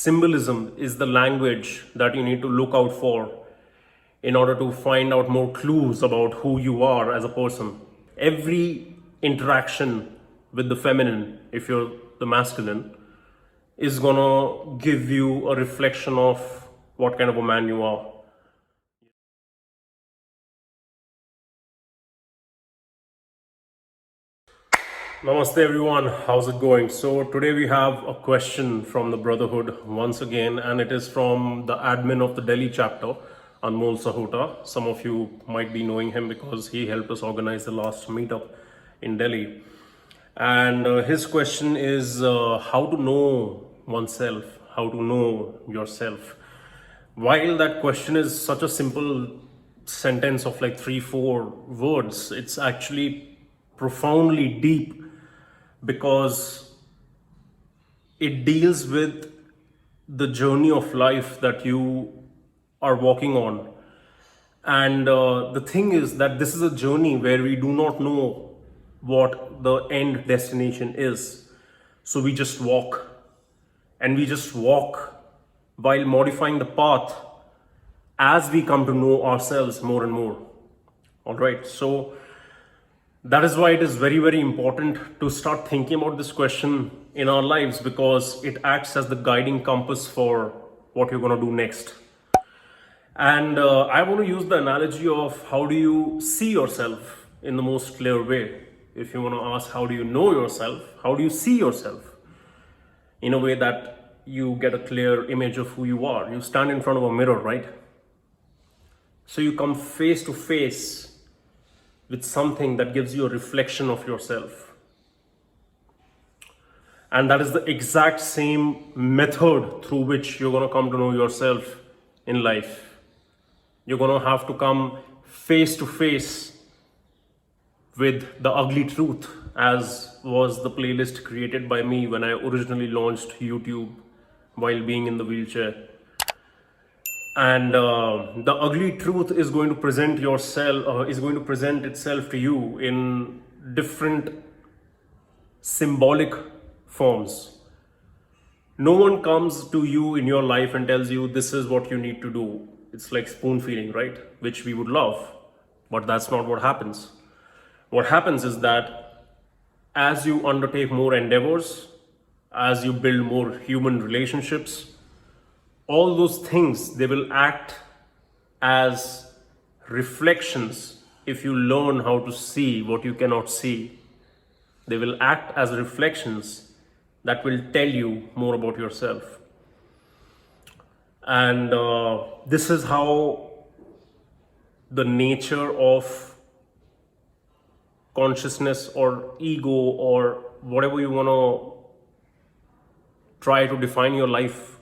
symbolism is the language that you need to look out for in order to find out more clues about who you are as a person. Every interaction with the feminine, if you're the masculine, is gonna give you a reflection of what kind of a man you are. Namaste everyone, how's it going? So today we have a question from the Brotherhood once again, and it is from the admin of the Delhi chapter, Anmol Sahota. Some of you might be knowing him because he helped us organize the last meetup in Delhi. And his question is how to know oneself, how to know yourself. While that question is such a simple sentence of like 3-4 words, it's actually profoundly deep because it deals with the journey of life that you are walking on. And the thing is that this is a journey where we do not know what the end destination is. So we just walk, and we just walk while modifying the path as we come to know ourselves more and more. All right, so that is why it is very, very important to start thinking about this question in our lives, because it acts as the guiding compass for what you're going to do next. And I want to use the analogy of how do you see yourself in the most clear way. If you want to ask how do you know yourself, how do you see yourself in a way that you get a clear image of who you are. You stand in front of a mirror, right? So you come face to face with something that gives you a reflection of yourself. And that is the exact same method through which you're going to come to know yourself in life. You're going to have to come face to face with the ugly truth, as was the playlist created by me when I originally launched YouTube while being in the wheelchair. And the ugly truth is going to present itself to you in different symbolic forms. No one comes to you in your life and tells you this is what you need to do. It's like spoon feeding, right? Which we would love, but that's not what happens. What happens is that as you undertake more endeavors, as you build more human relationships, all those things, they will act as reflections. If you learn how to see what you cannot see, they will act as reflections that will tell you more about yourself. And this is how the nature of consciousness or ego or whatever you want to try to define your life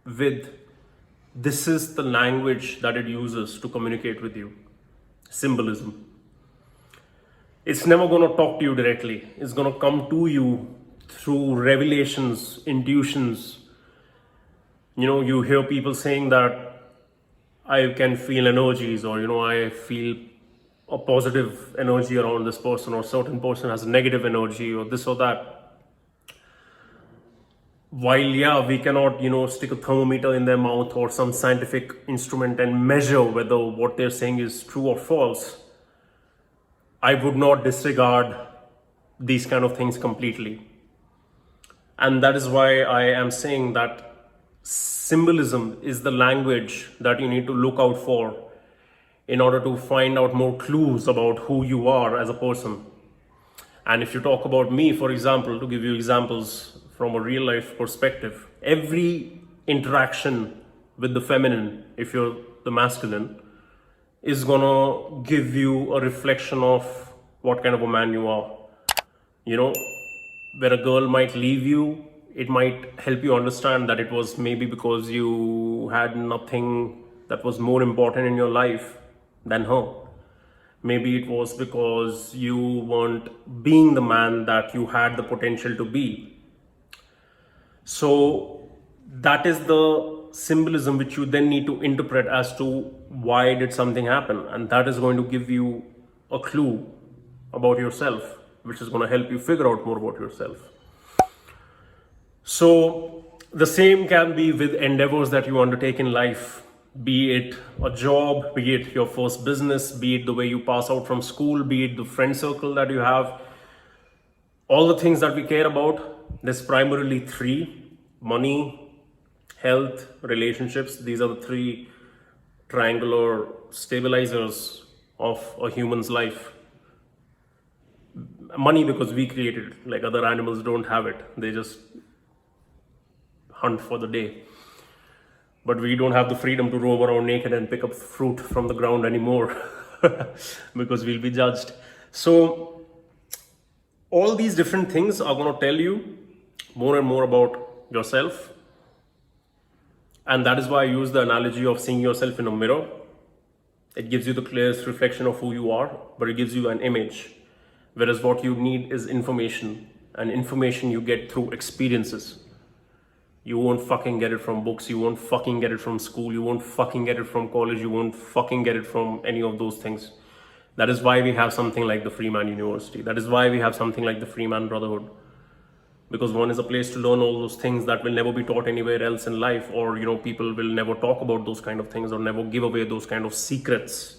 with, this is the language that it uses to communicate with you. Symbolism. It's never going to talk to you directly. It's going to come to you through revelations, intuitions. You know, you hear people saying that I can feel energies, or I feel a positive energy around this person, or certain person has a negative energy, or this or that. While we cannot stick a thermometer in their mouth or some scientific instrument and measure whether what they're saying is true or false, I would not disregard these kind of things completely. And that is why I am saying that symbolism is the language that you need to look out for in order to find out more clues about who you are as a person. And if you talk about me, for example, to give you examples from a real life perspective, every interaction with the feminine, if you're the masculine, is gonna give you a reflection of what kind of a man you are. Where a girl might leave you, it might help you understand that it was maybe because you had nothing that was more important in your life than her. Maybe it was because you weren't being the man that you had the potential to be. So that is the symbolism which you then need to interpret as to why did something happen, and that is going to give you a clue about yourself, which is going to help you figure out more about yourself. So The same can be with endeavors that you undertake in life, be it a job, be it your first business, be it the way you pass out from school, be it the friend circle that you have. All the things that we care about, there's primarily three: money, health, relationships. These are the three triangular stabilizers of a human's life. Money, because we created it, like other animals don't have it, they just hunt for the day. But we don't have the freedom to roam around naked and pick up fruit from the ground anymore because we'll be judged. So all these different things are going to tell you more and more about yourself. And that is why I use the analogy of seeing yourself in a mirror. It gives you the clearest reflection of who you are, but it gives you an image. Whereas what you need is information, and information you get through experiences. You won't fucking get it from books, you won't fucking get it from school, you won't fucking get it from college, you won't fucking get it from any of those things. That is why we have something like the Freeman University. That is why we have something like the Freeman Brotherhood. Because one is a place to learn all those things that will never be taught anywhere else in life, or people will never talk about those kind of things or never give away those kind of secrets.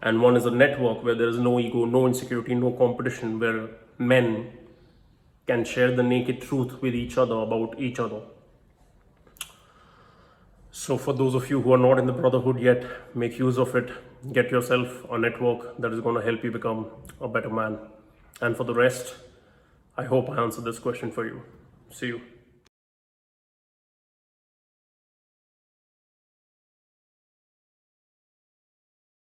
And one is a network where there is no ego, no insecurity, no competition, where men can share the naked truth with each other about each other. So for those of you who are not in the Brotherhood yet, make use of it. Get yourself a network that is going to help you become a better man. And for the rest, I hope I answered this question for you. See you.